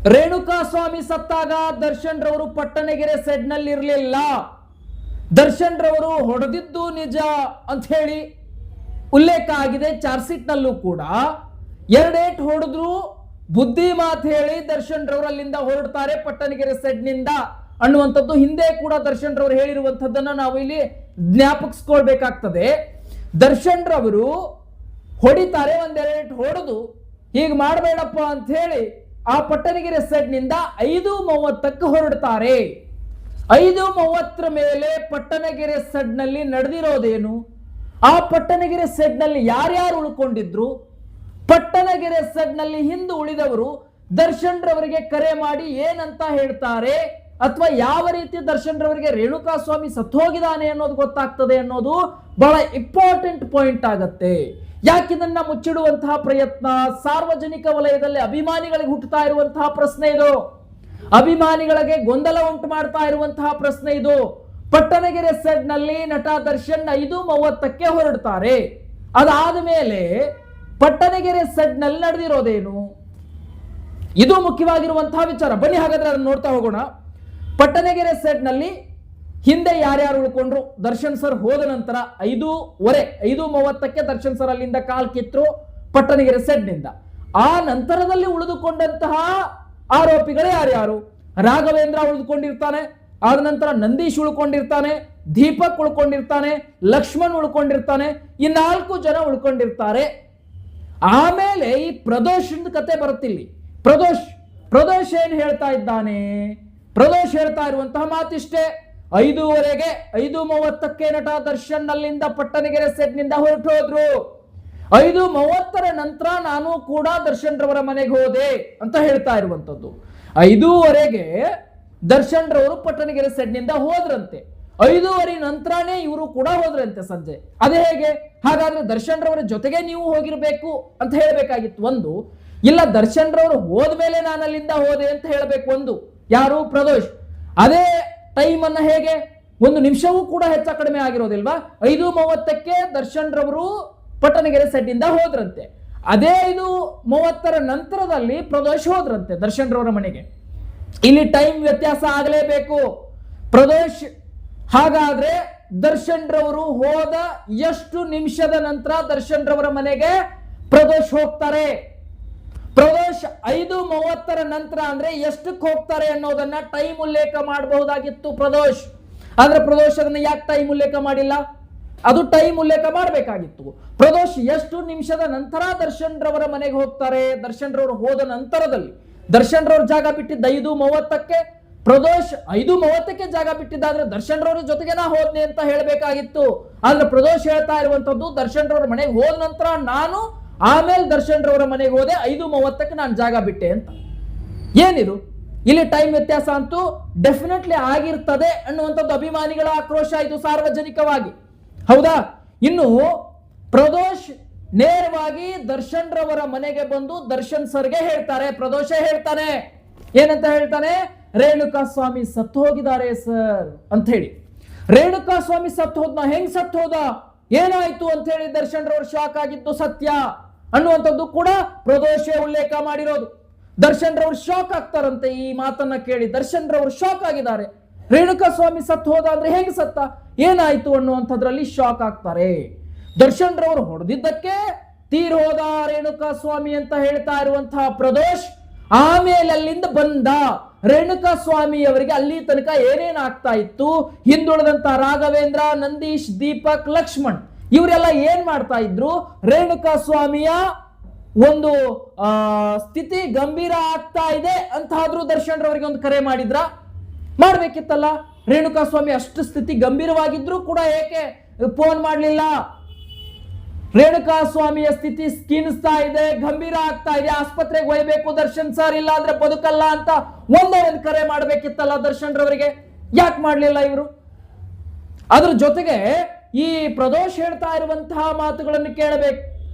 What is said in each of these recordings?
ರೇಣುಕಾ ಸ್ವಾಮಿ ಸತ್ತಾಗ ದರ್ಶನ್ ರವರು ಪಟ್ಟಣಗೆರೆ ಸೆಡ್ ನಲ್ಲಿ ಇರಲಿಲ್ಲ. ದರ್ಶನ್ ರವರು ಹೊಡೆದಿದ್ದು ನಿಜ ಅಂತ ಹೇಳಿ ಉಲ್ಲೇಖ ಆಗಿದೆ. ಚಾರ್ಜ್ ಶೀಟ್ ನಲ್ಲೂ ಕೂಡ ಎರಡೇಟ್ ಹೊಡೆದ್ರು ಬುದ್ಧಿ ಮಾತು ಹೇಳಿ ದರ್ಶನ್ ರವರು ಅಲ್ಲಿಂದ ಹೊರಡ್ತಾರೆ ಪಟ್ಟಣಗೆರೆ ಸೆಡ್ ನಿಂದ ಅನ್ನುವಂಥದ್ದು ಹಿಂದೆ ಕೂಡ ದರ್ಶನ್ ರವರು ಹೇಳಿರುವಂತದ್ದನ್ನ ನಾವು ಇಲ್ಲಿ ಜ್ಞಾಪಕಿಸ್ಕೊಳ್ಬೇಕಾಗ್ತದೆ. ದರ್ಶನ್ ರವರು ಹೊಡಿತಾರೆ, ಒಂದೆರಡು ಹೊಡೆದು ಹೀಗೆ ಮಾಡಬೇಡಪ್ಪ ಅಂತ ಹೇಳಿ ಆ ಪಟ್ಟಣಗೆರೆ ಸೆಡ್ ನಿಂದ 5:30ಕ್ಕೆ ಹೊರಡ್ತಾರೆ. 5:30 ಮೇಲೆ ಪಟ್ಟಣಗೆರೆ ಸೆಡ್ ನಲ್ಲಿ ನಡೆದಿರೋದೇನು, ಆ ಪಟ್ಟಣಗೆರೆ ಸೆಡ್ ನಲ್ಲಿ ಯಾರ್ಯಾರು ಉಳ್ಕೊಂಡಿದ್ರು, ಪಟ್ಟಣಗೆರೆ ಸೆಡ್ ನಲ್ಲಿ ಹಿಂದೆ ಉಳಿದವರು ದರ್ಶನ್ ರವರಿಗೆ ಕರೆ ಮಾಡಿ ಏನಂತ ಹೇಳ್ತಾರೆ, ಅಥವಾ ಯಾವ ರೀತಿ ದರ್ಶನ್ ರವರಿಗೆ ರೇಣುಕಾ ಸ್ವಾಮಿ ಸತ್ತು ಹೋಗಿದ್ದಾನೆ ಅನ್ನೋದು ಗೊತ್ತಾಗ್ತದೆ ಅನ್ನೋದು ಬಹಳ ಇಂಪಾರ್ಟೆಂಟ್ ಪಾಯಿಂಟ್ ಆಗತ್ತೆ. ಯಾಕಿದನ್ನ ಮುಚ್ಚಿಡುವಂತಹ ಪ್ರಯತ್ನ ಸಾರ್ವಜನಿಕ ವಲಯದಲ್ಲಿ ಅಭಿಮಾನಿಗಳಿಗೆ ಹುಟ್ಟುತ್ತಾ ಇರುವಂತಹ ಪ್ರಶ್ನೆ ಇದು. ಅಭಿಮಾನಿಗಳಿಗೆ ಗೊಂದಲ ಉಂಟು ಮಾಡ್ತಾ ಇರುವಂತಹ ಪ್ರಶ್ನೆ ಇದು. ಪಟ್ಟಣಗೆರೆ ಸೆಡ್ ನಲ್ಲಿ ನಟ ದರ್ಶನ್ 5:30ಕ್ಕೆ ಹೊರಡ್ತಾರೆ. ಅದಾದ ಮೇಲೆ ಪಟ್ಟಣಗೆರೆ ಸೆಡ್ ನಲ್ಲಿ ನಡೆದಿರೋದೇನು, ಇದು ಮುಖ್ಯವಾಗಿರುವಂತಹ ವಿಚಾರ. ಬನ್ನಿ ಹಾಗಾದ್ರೆ ಅದನ್ನು ನೋಡ್ತಾ ಹೋಗೋಣ. ಪಟ್ಟಣಗೆರೆ ಸೆಡ್ ನಲ್ಲಿ ಹಿಂದೆ ಯಾರ್ಯಾರು ಉಳ್ಕೊಂಡ್ರು, ದರ್ಶನ್ ಸರ್ ಹೋದ ನಂತರ 5:30ಕ್ಕೆ ದರ್ಶನ್ ಸರ್ ಅಲ್ಲಿಂದ ಕಾಲ್ ಕಿತ್ರು ಪಟ್ಟಣಗೆರೆ ಸೆಡ್ ನಿಂದ. ಆ ನಂತರದಲ್ಲಿ ಉಳಿದುಕೊಂಡಂತಹ ಆರೋಪಿಗಳು ಯಾರ್ಯಾರು, ರಾಘವೇಂದ್ರ ಉಳಿದುಕೊಂಡಿರ್ತಾನೆ, ಆದ ನಂತರ ನಂದೀಶ್ ಉಳ್ಕೊಂಡಿರ್ತಾನೆ, ದೀಪಕ್ ಉಳ್ಕೊಂಡಿರ್ತಾನೆ, ಲಕ್ಷ್ಮಣ್ ಉಳ್ಕೊಂಡಿರ್ತಾನೆ, ಈ 4 ಜನ ಉಳ್ಕೊಂಡಿರ್ತಾರೆ. ಆಮೇಲೆ ಈ ಪ್ರದೋಷ್ ಕತೆ ಬರುತ್ತಿಲ್ಲಿ. ಪ್ರದೋಷ್ ಏನ್ ಹೇಳ್ತಾ ಇದ್ದಾನೆ, ಪ್ರದೋಷ್ ಹೇಳ್ತಾ ಇರುವಂತಹ ಮಾತಿಷ್ಟೇ. 5:30ಕ್ಕೆ ನಟ ದರ್ಶನ್ ಅಲ್ಲಿಂದ ಪಟ್ಟಣಗೆರೆ ಸೆಡ್ ನಿಂದ ಹೊರಟು ಹೋದ್ರು. 5:30 ನಂತರ ನಾನು ಕೂಡ ದರ್ಶನ್ ರವರ ಮನೆಗೆ ಹೋದೆ ಅಂತ ಹೇಳ್ತಾ ಇರುವಂತದ್ದು. 5:30ಗೆ ದರ್ಶನ್ ರವರು ಪಟ್ಟಣಗೆರೆ ಸೆಡ್ ನಿಂದ ಹೋದ್ರಂತೆ. 5:30 ನಂತರನೇ ಇವರು ಕೂಡ ಹೋದ್ರಂತೆ ಸಂಜೆ. ಅದೇ ಹೇಗೆ? ಹಾಗಾದ್ರೆ ದರ್ಶನ್ ರವರ ಜೊತೆಗೆ ನೀವು ಹೋಗಿರ್ಬೇಕು ಅಂತ ಹೇಳಬೇಕಾಗಿತ್ತು ಒಂದು. ಇಲ್ಲ ದರ್ಶನ್ ರವರು ಹೋದ್ಮೇಲೆ ನಾನು ಅಲ್ಲಿಂದ ಹೋದೆ ಅಂತ ಹೇಳಬೇಕು ಒಂದು. ಯಾರು? ಪ್ರದೋಷ್. ಅದೇ ಟೈಮ್ ಅನ್ನ ಹೇಗೆ, 1 ನಿಮಿಷವೂ ಕೂಡ ಹೆಚ್ಚ ಕಡಿಮೆ ಆಗಿರೋದಿಲ್ವಾ? 5:30ಕ್ಕೆ ದರ್ಶನ್ ರವರು ಪಟ್ಟಣಗೆರೆ ಸೆಡ್ ಇಂದ ಹೋದ್ರಂತೆ. ಅದೇ 5:30 ನಂತರದಲ್ಲಿ ಪ್ರದೋಷ್ ಹೋದ್ರಂತೆ ದರ್ಶನ್ ರವರ ಮನೆಗೆ. ಇಲ್ಲಿ ಟೈಮ್ ವ್ಯತ್ಯಾಸ ಆಗಲೇಬೇಕು. ಪ್ರದೋಷ್ ಹಾಗಾದ್ರೆ ದರ್ಶನ್ ರವರು ಹೋದ ಎಷ್ಟು ನಿಮಿಷದ ನಂತರ ದರ್ಶನ್ ರವರ ಮನೆಗೆ ಪ್ರದೋಷ್ ಹೋಗ್ತಾರೆ? ಪ್ರದೋಷ್ 5:30 ನಂತರ ಅಂದ್ರೆ ಎಷ್ಟಕ್ಕೆ ಹೋಗ್ತಾರೆ ಅನ್ನೋದನ್ನ ಟೈಮ್ ಉಲ್ಲೇಖ ಮಾಡಬಹುದಾಗಿತ್ತು ಪ್ರದೋಷ್. ಆದ್ರೆ ಪ್ರದೋಷ್ ಅದನ್ನ ಯಾಕೆ ಟೈಮ್ ಉಲ್ಲೇಖ ಮಾಡಿಲ್ಲ? ಅದು ಟೈಮ್ ಉಲ್ಲೇಖ ಮಾಡಬೇಕಾಗಿತ್ತು. ಪ್ರದೋಷ್ ಎಷ್ಟು ನಿಮಿಷದ ನಂತರ ದರ್ಶನ್ ರವರ ಮನೆಗೆ ಹೋಗ್ತಾರೆ? ದರ್ಶನ್ ರವರು ಹೋದ ನಂತರದಲ್ಲಿ. ದರ್ಶನ್ ರವರು ಜಾಗ ಬಿಟ್ಟಿದ್ದ 5:30ಕ್ಕೆ, ಪ್ರದೋಷ್ 5:30ಕ್ಕೆ ಜಾಗ ಬಿಟ್ಟಿದ್ದಾದ್ರೆ ದರ್ಶನ್ ರವರ ಜೊತೆಗೆ ನಾ ಹೋದ್ನೆ ಅಂತ ಹೇಳಬೇಕಾಗಿತ್ತು. ಆದ್ರೆ ಪ್ರದೋಷ್ ಹೇಳ್ತಾ ಇರುವಂತದ್ದು ದರ್ಶನ್ ರವರ ಮನೆಗೆ ಹೋದ ನಂತರ ನಾನು ಆಮೇಲೆ ದರ್ಶನ್ ರವರ ಮನೆಗೆ ಹೋದೆ, 5:30ಕ್ಕೆ ನಾನು ಜಾಗ ಬಿಟ್ಟೆ ಅಂತ. ಏನಿದು ಇಲ್ಲಿ ಟೈಮ್ ವ್ಯತ್ಯಾಸ ಅಂತೂ ಡೆಫಿನೆಟ್ಲಿ ಆಗಿರ್ತದೆ ಅನ್ನುವಂಥದ್ದು ಅಭಿಮಾನಿಗಳ ಆಕ್ರೋಶ. ಇದು ಸಾರ್ವಜನಿಕವಾಗಿ ಹೌದಾ? ಇನ್ನು ಪ್ರದೋಷ್ ನೇರವಾಗಿ ದರ್ಶನ್ ರವರ ಮನೆಗೆ ಬಂದು ದರ್ಶನ್ ಸರ್ಗೆ ಹೇಳ್ತಾರೆ. ಪ್ರದೋಷ ಹೇಳ್ತಾನೆ, ಏನಂತ ಹೇಳ್ತಾನೆ? ರೇಣುಕಾ ಸ್ವಾಮಿ ಸತ್ತು ಹೋಗಿದ್ದಾರೆ ಸರ್ ಅಂತ ಹೇಳಿ. ರೇಣುಕಾ ಸ್ವಾಮಿ ಸತ್ತು ಹೋದ್ನ, ಹೆಂಗ್ ಸತ್ತು ಹೋದ, ಏನಾಯ್ತು ಅಂತ ಹೇಳಿ ದರ್ಶನ್ ರವರು ಶಾಕ್ ಆಗಿದ್ದು ಸತ್ಯ ಅನ್ನುವಂಥದ್ದು ಕೂಡ ಪ್ರದೋಷ ಉಲ್ಲೇಖ ಮಾಡಿರೋದು. ದರ್ಶನ್ ರವರು ಶಾಕ್ ಆಗ್ತಾರಂತೆ ಈ ಮಾತನ್ನ ಕೇಳಿ. ದರ್ಶನ್ ರವರು ಶಾಕ್ ಆಗಿದ್ದಾರೆ. ರೇಣುಕಾ ಸ್ವಾಮಿ ಸತ್ತು ಹೋದ ಅಂದ್ರೆ ಹೆಂಗ್ ಸತ್ತ, ಏನಾಯ್ತು ಅನ್ನುವಂಥದ್ರಲ್ಲಿ ಶಾಕ್ ಆಗ್ತಾರೆ. ದರ್ಶನ್ ರವರು ಹೊಡೆದಿದ್ದಕ್ಕೆ ತೀರ್ ಹೋದ ರೇಣುಕಾ ಸ್ವಾಮಿ ಅಂತ ಹೇಳ್ತಾ ಇರುವಂತಹ ಪ್ರದೋಷ್ ಆಮೇಲೆ ಅಲ್ಲಿಂದ ಬಂದ ರೇಣುಕಾ ಸ್ವಾಮಿ ಅವರಿಗೆ ಅಲ್ಲಿ ತನಕ ಏನೇನ್ ಆಗ್ತಾ ಇತ್ತು, ಹಿಂದುಳಿದಂತ ರಾಘವೇಂದ್ರ, ನಂದೀಶ್, ದೀಪಕ್, ಲಕ್ಷ್ಮಣ್ ಇವರೆಲ್ಲ ಏನ್ ಮಾಡ್ತಾ ಇದ್ರು, ರೇಣುಕಾ ಸ್ವಾಮಿಯ ಒಂದು ಸ್ಥಿತಿ ಗಂಭೀರ ಆಗ್ತಾ ಇದೆ ಅಂತ ಆದ್ರೂ ದರ್ಶನ್ ರವರಿಗೆ ಒಂದು ಕರೆ ಮಾಡ್ಬೇಕಿತ್ತಲ್ಲ. ರೇಣುಕಾ ಸ್ವಾಮಿ ಅಷ್ಟು ಸ್ಥಿತಿ ಗಂಭೀರವಾಗಿದ್ರು ಕೂಡ ಏಕೆ ಫೋನ್ ಮಾಡಲಿಲ್ಲ? ರೇಣುಕಾ ಸ್ವಾಮಿಯ ಸ್ಥಿತಿ ಕ್ಷೀಣಿಸ್ತಾ ಇದೆ, ಗಂಭೀರ ಆಗ್ತಾ ಇದೆ, ಆಸ್ಪತ್ರೆಗೆ ಒಯ್ಯಬೇಕು ದರ್ಶನ್ ಸರ್, ಇಲ್ಲ ಅಂದ್ರೆ ಬದುಕಲ್ಲ ಅಂತ ಒಂದೇ ಒಂದು ಕರೆ ಮಾಡ್ಬೇಕಿತ್ತಲ್ಲ ದರ್ಶನ್ ರವರಿಗೆ. ಯಾಕೆ ಮಾಡ್ಲಿಲ್ಲ ಇವರು? ಅದ್ರ ಜೊತೆಗೆ ಈ ಪ್ರದೋಷ್ ಹೇಳ್ತಾ ಇರುವಂತಹ ಮಾತುಗಳನ್ನು ಕೇಳಬೇಕು.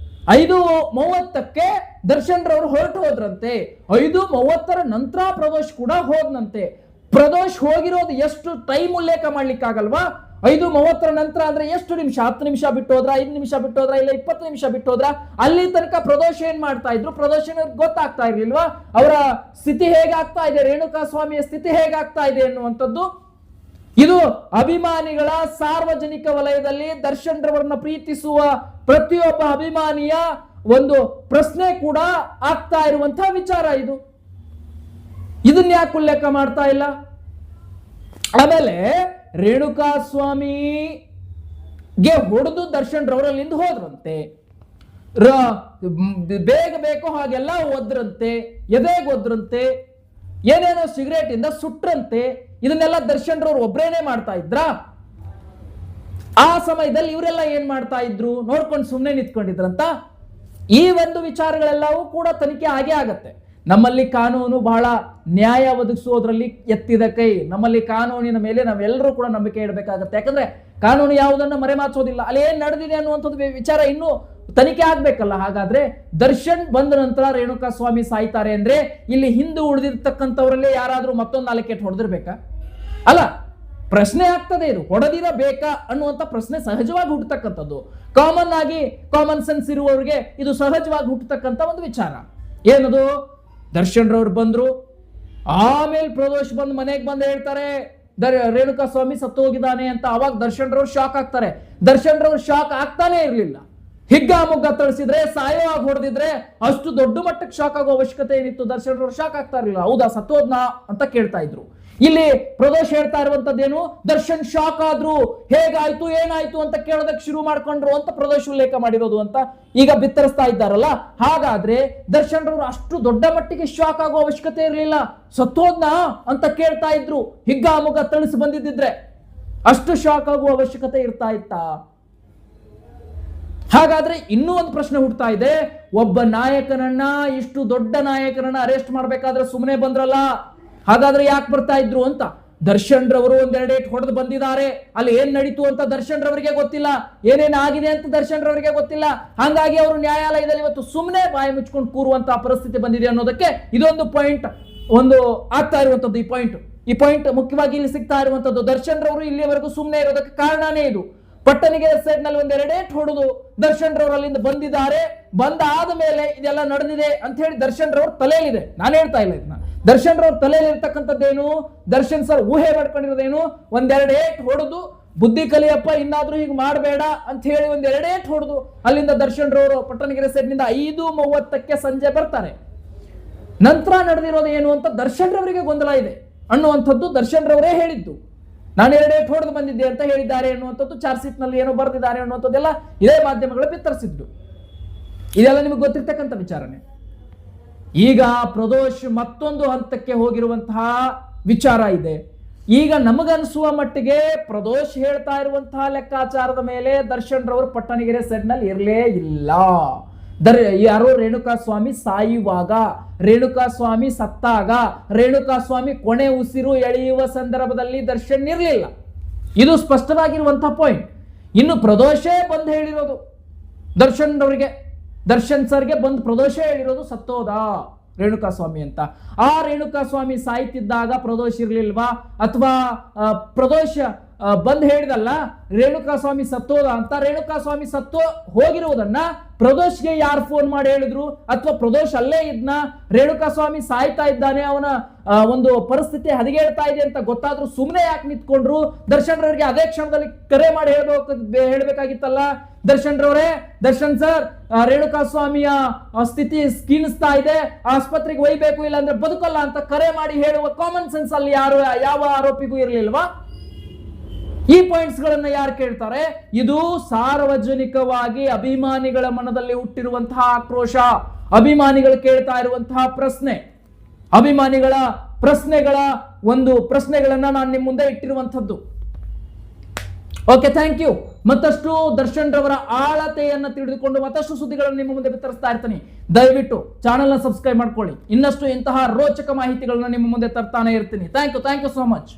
5:30ಕ್ಕೆ ದರ್ಶನ್ ರವರು ಹೊರಟು ಹೋದ್ರಂತೆ. 5:30 ನಂತರ ಪ್ರದೋಷ್ ಕೂಡ ಹೋದ್ನಂತೆ. ಪ್ರದೋಷ್ ಹೋಗಿರೋದು ಎಷ್ಟು ಟೈಮ್ ಉಲ್ಲೇಖ ಮಾಡ್ಲಿಕ್ಕಾಗಲ್ವಾ? 5:30 ನಂತರ ಅಂದ್ರೆ ಎಷ್ಟು ನಿಮಿಷ? 10 ನಿಮಿಷ ಬಿಟ್ಟು ಹೋದ್ರ, 5 ನಿಮಿಷ ಬಿಟ್ಟು ಹೋದ್ರ, ಇಲ್ಲ 20 ನಿಮಿಷ ಬಿಟ್ಟು ಹೋದ್ರ? ಅಲ್ಲಿ ತನಕ ಪ್ರದೋಷ ಏನ್ ಮಾಡ್ತಾ ಇದ್ರು? ಪ್ರದೋಷ ಗೊತ್ತಾಗ್ತಾ ಇರ್ಲಿಲ್ವಾ ಅವರ ಸ್ಥಿತಿ ಹೇಗಾಗ್ತಾ ಇದೆ, ರೇಣುಕಾ ಸ್ವಾಮಿಯ ಸ್ಥಿತಿ ಹೇಗಾಗ್ತಾ ಇದೆ ಎನ್ನುವಂಥದ್ದು. ಇದು ಅಭಿಮಾನಿಗಳ ಸಾರ್ವಜನಿಕ ವಲಯದಲ್ಲಿ ದರ್ಶನ್ ರವರನ್ನ ಪ್ರೀತಿಸುವ ಪ್ರತಿಯೊಬ್ಬ ಅಭಿಮಾನಿಯ ಒಂದು ಪ್ರಶ್ನೆ ಕೂಡ ಆಗ್ತಾ ಇರುವಂತಹ ವಿಚಾರ ಇದು. ಇದನ್ನ ಯಾಕೆ ಉಲ್ಲೇಖ ಮಾಡ್ತಾ ಇಲ್ಲ? ಆಮೇಲೆ ರೇಣುಕಾ ಸ್ವಾಮಿಗೆ ಹೊಡೆದು ದರ್ಶನ್ ರವರಲ್ಲಿಂದ ಹೋದ್ರಂತೆ, ಬೇಗ ಬೇಕೋ ಹಾಗೆಲ್ಲ ಒದ್ರಂತೆ, ಎದೆಗೆ ಒದ್ರಂತೆ, ಏನೇನೋ ಸಿಗರೇಟ್ ಇಂದ ಸುಟ್ರಂತೆ. ಇದನ್ನೆಲ್ಲ ದರ್ಶನ್ ರವರು ಒಬ್ರೇನೆ ಮಾಡ್ತಾ ಇದ್ರ? ಆ ಸಮಯದಲ್ಲಿ ಇವರೆಲ್ಲ ಏನ್ ಮಾಡ್ತಾ ಇದ್ರು? ನೋಡ್ಕೊಂಡು ಸುಮ್ಮನೆ ನಿಂತ್ಕೊಂಡಿದ್ರಂತ. ಈ ಒಂದು ವಿಚಾರಗಳೆಲ್ಲವೂ ಕೂಡ ತನಿಖೆ ಆಗೇ ಆಗತ್ತೆ. ನಮ್ಮಲ್ಲಿ ಕಾನೂನು ಬಹಳ ನ್ಯಾಯ ಒದಗಿಸೋದ್ರಲ್ಲಿ ಎತ್ತಿದ ಕೈ. ನಮ್ಮಲ್ಲಿ ಕಾನೂನಿನ ಮೇಲೆ ನಾವೆಲ್ಲರೂ ಕೂಡ ನಂಬಿಕೆ ಇಡಬೇಕಾಗತ್ತೆ. ಯಾಕಂದ್ರೆ ಕಾನೂನು ಯಾವುದನ್ನ ಮರೆಮಾಚೋದಿಲ್ಲ. ಅಲ್ಲಿ ಏನ್ ನಡೆದಿದೆ ಅನ್ನುವಂಥದ್ದು ವಿಚಾರ ಇನ್ನೂ ತನಿಖೆ ಆಗ್ಬೇಕಲ್ಲ. ಹಾಗಾದ್ರೆ ದರ್ಶನ್ ಬಂದ ನಂತರ ರೇಣುಕಾ ಸ್ವಾಮಿ ಸಾಯ್ತಾರೆ ಅಂದ್ರೆ ಇಲ್ಲಿ ಹಿಂದೆ ಉಳಿದಿರ್ತಕ್ಕಂಥವರಲ್ಲೇ ಯಾರಾದ್ರೂ ಮತ್ತೊಂದು 4 ಕೆಟ್ಟ ಹೊಡೆದಿರ್ಬೇಕಾ? ಅಲ್ಲ, ಪ್ರಶ್ನೆ ಆಗ್ತದೆ. ಇದು ಹೊಡೆದಿರಬೇಕಾ ಅನ್ನುವಂಥ ಪ್ರಶ್ನೆ ಸಹಜವಾಗಿ ಹುಟ್ಟತಕ್ಕಂಥದ್ದು. ಕಾಮನ್ ಸೆನ್ಸ್ ಇರುವವರಿಗೆ ಇದು ಸಹಜವಾಗಿ ಹುಟ್ಟತಕ್ಕಂಥ ಒಂದು ವಿಚಾರ. ಏನದು? ದರ್ಶನ್ ರವ್ರು ಬಂದ್ರು, ಆಮೇಲೆ ಪ್ರದೋಷ್ ಬಂದು ಮನೆಗೆ ಬಂದು ಹೇಳ್ತಾರೆ ರೇಣುಕಾ ಸ್ವಾಮಿ ಸತ್ತು ಹೋಗಿದ್ದಾನೆ ಅಂತ. ಅವಾಗ ದರ್ಶನ್ ರವ್ರು ಶಾಕ್ ಆಗ್ತಾರೆ. ದರ್ಶನ್ ರವ್ರು ಶಾಕ್ ಆಗ್ತಾನೆ ಇರ್ಲಿಲ್ಲ. ಹಿಗ್ಗಾಮುಗ್ಗ ತಳಿಸಿದ್ರೆ, ಸಾಯವಾಗಿ ಹೊಡೆದಿದ್ರೆ ಅಷ್ಟು ದೊಡ್ಡ ಮಟ್ಟಕ್ಕೆ ಶಾಕ್ ಆಗೋ ಅವಶ್ಯಕತೆ ಏನಿತ್ತು? ದರ್ಶನ್ ರವ್ರು ಶಾಕ್ ಆಗ್ತಾ ಇರ್ಲಿಲ್ಲ. ಹೌದಾ ಸತ್ತೋದ್ನಾ ಅಂತ ಕೇಳ್ತಾ ಇದ್ರು. ಇಲ್ಲಿ ಪ್ರದೋಷ್ ಹೇಳ್ತಾ ಇರುವಂತದ್ದೇನು? ದರ್ಶನ್ ಶಾಕ್ ಆದ್ರು, ಹೇಗಾಯ್ತು ಏನಾಯ್ತು ಅಂತ ಕೇಳೋದಕ್ಕೆ ಶುರು ಮಾಡ್ಕೊಂಡ್ರು ಅಂತ ಪ್ರದೋಷ್ ಉಲ್ಲೇಖ ಮಾಡಿರೋದು ಅಂತ ಈಗ ಬಿತ್ತರಿಸ್ತಾ ಇದ್ದಾರಲ್ಲ. ಹಾಗಾದ್ರೆ ದರ್ಶನ್ ರವರು ಅಷ್ಟು ದೊಡ್ಡ ಮಟ್ಟಿಗೆ ಶಾಕ್ ಆಗೋ ಅವಶ್ಯಕತೆ ಇರಲಿಲ್ಲ. ಸತ್ತೋದ್ನಾ ಅಂತ ಕೇಳ್ತಾ ಇದ್ರು. ಹಿಗ್ಗಾಮುಗ್ಗ ತಳಿಸಿ ಬಂದಿದ್ದಿದ್ರೆ ಅಷ್ಟು ಶಾಕ್ ಆಗುವ ಅವಶ್ಯಕತೆ ಇರ್ತಾ ಇತ್ತಾ? ಹಾಗಾದ್ರೆ ಇನ್ನೂ ಒಂದು ಪ್ರಶ್ನೆ ಹುಡ್ತಾ ಇದೆ. ಒಬ್ಬ ನಾಯಕನನ್ನ, ಇಷ್ಟು ದೊಡ್ಡ ನಾಯಕನನ್ನ ಅರೆಸ್ಟ್ ಮಾಡ್ಬೇಕಾದ್ರೆ ಸುಮ್ಮನೆ ಬಂದ್ರಲ್ಲ, ಹಾಗಾದ್ರೆ ಯಾಕೆ ಬರ್ತಾ ಇದ್ರು ಅಂತ. ದರ್ಶನ್ ರವರು ಒಂದೆರಡು ಏಟ್ ಹೊಡೆದು ಬಂದಿದ್ದಾರೆ. ಅಲ್ಲಿ ಏನ್ ನಡೀತು ಅಂತ ದರ್ಶನ್ ರವರಿಗೆ ಗೊತ್ತಿಲ್ಲ, ಏನೇನ್ ಆಗಿದೆ ಅಂತ ದರ್ಶನ್ ರವರಿಗೆ ಗೊತ್ತಿಲ್ಲ. ಹಾಗಾಗಿ ಅವರು ನ್ಯಾಯಾಲಯದಲ್ಲಿ ಇವತ್ತು ಸುಮ್ಮನೆ ಬಾಯಿ ಮುಚ್ಕೊಂಡು ಕೂರುವಂತಹ ಪರಿಸ್ಥಿತಿ ಬಂದಿದೆ ಅನ್ನೋದಕ್ಕೆ ಇದೊಂದು ಪಾಯಿಂಟ್ ಒಂದು ಆಗ್ತಾ ಇರುವಂತದ್ದು. ಈ ಪಾಯಿಂಟ್ ಮುಖ್ಯವಾಗಿ ಇಲ್ಲಿ ಸಿಗ್ತಾ ಇರುವಂತದ್ದು. ದರ್ಶನ್ ರವರು ಇಲ್ಲಿವರೆಗೂ ಸುಮ್ಮನೆ ಇರೋದಕ್ಕೆ ಕಾರಣನೇ ಇದು. ಪಟ್ಟಣಗೆರೆ ಸೈಡ್ ನಲ್ಲಿ ಒಂದೆರಡು ಏಟ್ ಹೊಡೆದು ದರ್ಶನ್ ರವರು ಅಲ್ಲಿಂದ ಬಂದಿದ್ದಾರೆ. ಬಂದಾದ ಮೇಲೆ ಇದೆಲ್ಲ ನಡೆದಿದೆ ಅಂತ ಹೇಳಿ ದರ್ಶನ್ ರವ್ರ ತಲೆಯಲ್ಲಿದೆ. ನಾನು ಹೇಳ್ತಾ ಇಲ್ಲ ಇದನ್ನ. ದರ್ಶನ್ ರವ್ರ ತಲೆಯಲ್ಲಿ ಇರ್ತಕ್ಕಂಥದ್ದೇನು? ದರ್ಶನ್ ಸರ್ ಊಹೆ ಮಾಡ್ಕೊಂಡಿರೋದೇನು? ಒಂದೆರಡು ಏಟ್ ಹೊಡೆದು ಬುದ್ಧಿ ಕಲಿಯಪ್ಪ, ಇನ್ನಾದ್ರೂ ಹೀಗೆ ಮಾಡಬೇಡ ಅಂತ ಹೇಳಿ ಒಂದೆರಡು ಏಟ್ ಹೊಡೆದು ಅಲ್ಲಿಂದ ದರ್ಶನ್ ರವರು ಪಟ್ಟಣಗೆರೆ ಸೈಡ್ ನಿಂದ 5:30 ಸಂಜೆ ಬರ್ತಾರೆ. ನಂತರ ನಡೆದಿರೋದು ಏನು ಅಂತ ದರ್ಶನ್ ರವರಿಗೆ ಗೊಂದಲ ಇದೆ ಅನ್ನುವಂಥದ್ದು ದರ್ಶನ್ ರವರೇ ಹೇಳಿದ್ದು. ನಾನು 2 ಏಟ್ ಹೊಡೆದು ಬಂದಿದ್ದೆ ಅಂತ ಹೇಳಿದ್ದಾರೆ ಅನ್ನುವಂಥದ್ದು ಚಾರ್ಜ್ ಶೀಟ್ ನಲ್ಲಿ ಏನೋ ಬರೆದಿದ್ದಾರೆ ಅನ್ನುವಂಥದ್ದೆಲ್ಲ ಇದೇ ಮಾಧ್ಯಮಗಳು ಬಿತ್ತರಿಸಿದ್ದು. ಇದೆಲ್ಲ ನಿಮಗೆ ಗೊತ್ತಿರ್ತಕ್ಕಂಥ ವಿಚಾರನೆ. ಈಗ ಪ್ರದೋಷ್ ಮತ್ತೊಂದು ಹಂತಕ್ಕೆ ಹೋಗಿರುವಂತಹ ವಿಚಾರ ಇದೆ. ಈಗ ನಮಗನ್ಸುವ ಮಟ್ಟಿಗೆ ಪ್ರದೋಷ್ ಹೇಳ್ತಾ ಇರುವಂತಹ ಲೆಕ್ಕಾಚಾರದ ಮೇಲೆ ದರ್ಶನ್ ರವರು ಪಟ್ಟಣಗೆರೆ ಸೆಡ್ ನಲ್ಲಿ ಇರಲೇ ಇಲ್ಲ. ಯಾರೋ ರೇಣುಕಾ ಸ್ವಾಮಿ ಸಾಯುವಾಗ, ರೇಣುಕಾ ಸ್ವಾಮಿ ಸತ್ತಾಗ, ರೇಣುಕಾ ಸ್ವಾಮಿ ಕೊನೆ ಉಸಿರು ಎಳೆಯುವ ಸಂದರ್ಭದಲ್ಲಿ ದರ್ಶನ್ ಇರಲಿಲ್ಲ. ಇದು ಸ್ಪಷ್ಟವಾಗಿರುವಂತಹ ಪಾಯಿಂಟ್. ಇನ್ನು ಪ್ರದೋಷೇ ಬಂದು ಹೇಳಿರೋದು ದರ್ಶನ್ ಅವರಿಗೆ, ದರ್ಶನ್ ಸರ್ಗೆ ಬಂದು ಪ್ರದೋಷೇ ಹೇಳಿರೋದು ಸತ್ತೋದ ರೇಣುಕಾ ಸ್ವಾಮಿ ಅಂತ. ಆ ರೇಣುಕಾ ಸ್ವಾಮಿ ಸಾಯ್ತಿದ್ದಾಗ ಪ್ರದೋಷ್ ಇರ್ಲಿಲ್ವಾ? ಅಥವಾ ಪ್ರದೋಷ್ ಬಂದ್ ಹೇಳಿದಲ್ಲ ರೇಣುಕಾ ಸ್ವಾಮಿ ಸತ್ತೋದ ಅಂತ. ರೇಣುಕಾ ಸ್ವಾಮಿ ಸತ್ತೋ ಹೋಗಿರುವುದನ್ನ ಪ್ರದೋಷ್ಗೆ ಯಾರು ಫೋನ್ ಮಾಡಿ ಹೇಳಿದ್ರು? ಅಥವಾ ಪ್ರದೋಷ್ ಅಲ್ಲೇ ಇದ್ನ? ರೇಣುಕಾ ಸ್ವಾಮಿ ಸಾಯ್ತಾ ಇದ್ದಾನೆ, ಅವನ ಒಂದು ಪರಿಸ್ಥಿತಿ ಹದಗೆಡ್ತಾ ಇದೆ ಅಂತ ಗೊತ್ತಾದ್ರೂ ಸುಮ್ಮನೆ ಯಾಕೆ ನಿಂತ್ಕೊಂಡ್ರು? ದರ್ಶನ್ ರವರಿಗೆ ಅದೇ ಕ್ಷಣದಲ್ಲಿ ಕರೆ ಮಾಡಿ ಹೇಳ್ಬೇಕಾಗಿತ್ತಲ್ಲ. ದರ್ಶನ್ ರವರೇ, ದರ್ಶನ್ ಸರ್, ರೇಣುಕಾ ಸ್ವಾಮಿಯ ಸ್ಥಿತಿ ಕ್ಷೀಣಿಸ್ತಾ ಇದೆ, ಆಸ್ಪತ್ರೆಗೆ ಒಯ್ಬೇಕು, ಇಲ್ಲ ಅಂದ್ರೆ ಬದುಕಲ್ಲ ಅಂತ ಕರೆ ಮಾಡಿ ಹೇಳುವ ಕಾಮನ್ ಸೆನ್ಸ್ ಅಲ್ಲಿ ಯಾವ ಆರೋಪಿಗೂ ಇರಲಿಲ್ವಾ? ಈ ಪಾಯಿಂಟ್ಸ್ ಗಳನ್ನ ಯಾರು ಕೇಳ್ತಾರೆ? ಇದು ಸಾರ್ವಜನಿಕವಾಗಿ ಅಭಿಮಾನಿಗಳ ಮನದಲ್ಲಿ ಹುಟ್ಟಿರುವಂತಹ ಆಕ್ರೋಶ, ಅಭಿಮಾನಿಗಳು ಕೇಳ್ತಾ ಇರುವಂತಹ ಪ್ರಶ್ನೆ, ಅಭಿಮಾನಿಗಳ ಪ್ರಶ್ನೆಗಳನ್ನ ನಾನು ನಿಮ್ಮ ಮುಂದೆ ಇಟ್ಟಿರುವಂತದ್ದು. Okay, thank you. ಮತ್ತಷ್ಟು ದರ್ಶನ್ ರವರ ಆಳತೆಯನ್ನು ತಿಳಿದುಕೊಂಡು ಮತ್ತಷ್ಟು ಸುದ್ದಿಗಳನ್ನು ನಿಮ್ಮ ಮುಂದೆ ಬಿತ್ತರಿಸ್ತಾ ಇರ್ತೀನಿ. ದಯವಿಟ್ಟು ಚಾನೆಲ್ ನ ಸಬ್ಸ್ಕ್ರೈಬ್ ಮಾಡ್ಕೊಳ್ಳಿ. ಇನ್ನಷ್ಟು ಇಂತಹ ರೋಚಕ ಮಾಹಿತಿಗಳನ್ನ ನಿಮ್ಮ ಮುಂದೆ ತರ್ತಾನೆ ಇರ್ತೀನಿ. Thank you so much.